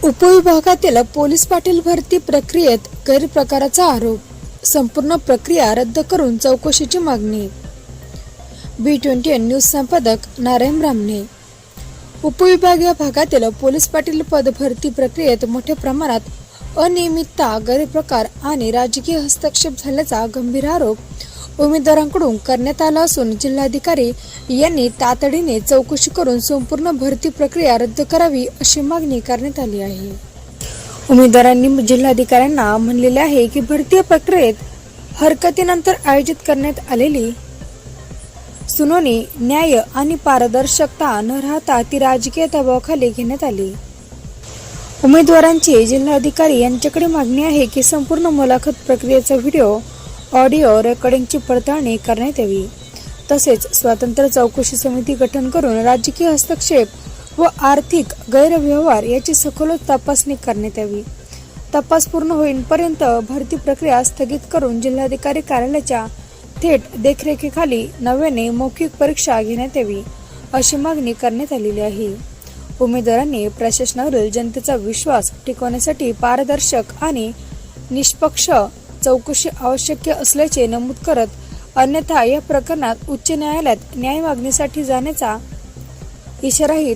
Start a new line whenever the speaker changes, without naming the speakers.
उपविभागातील police Patil भरती प्रक्रियेत गैरप्रकाराचा आरोप, संपूर्ण प्रक्रिया रद्द करून चौकशीची मागणी। B21 न्यूज संपादक नारायण ब्राह्मणे। उपविभागीय भागातील पोलीस पाटील पद भरती प्रक्रियेत मोठ्या प्रमाणात अनियमितता, गैरप्रकार आणि राजकीय हस्तक्षेप झाल्याचा गंभीर आरोप उमेदवारांकडून करण्यात आला असून जिल्हाधिकारी यांनी तातडीने चौकशी करून संपूर्ण भरती प्रक्रिया रद्द करावी अशी मागणी करण्यात आली आहे। उमेदवारांनी जिल्हाधिकाऱ्यांना म्हणलेले आहे की भरती प्रक्रियेत हरकतीनंतर आयोजित करण्यात आलेली सुनावणी न्याय आणि पारदर्शकता न राहता ती राजकीय दबावाखाली घेण्यात आली। उमेदवारांची जिल्हाधिकारी यांच्याकडे मागणी आहे की संपूर्ण मुलाखत प्रक्रियेचा व्हिडिओ ऑडिओ रेकॉर्डिंगची पडताळणी करण्यात यावी, तसेच स्वतंत्र चौकशी समिती गठन करून राजकीय हस्तक्षेप व आर्थिक गैरव्यवहार याची सखोल तपासणी करण्यात यावी। तपास पूर्ण होईपर्यंत भरती प्रक्रिया स्थगित करून जिल्हाधिकारी कार्यालयाच्या थेट देखरेखीखाली नव्याने मौखिक परीक्षा घेण्यात यावी अशी मागणी करण्यात आलेली आहे। उमेदवारांनी प्रशासनावरील जनतेचा विश्वास टिकवण्यासाठी पारदर्शक आणि निष्पक्ष चौकशी आवश्यक असल्याचे नमूद करत, अन्यथा या प्रकरणात उच्च न्यायालयात न्याय मागणीसाठी जाण्याचा इशाराही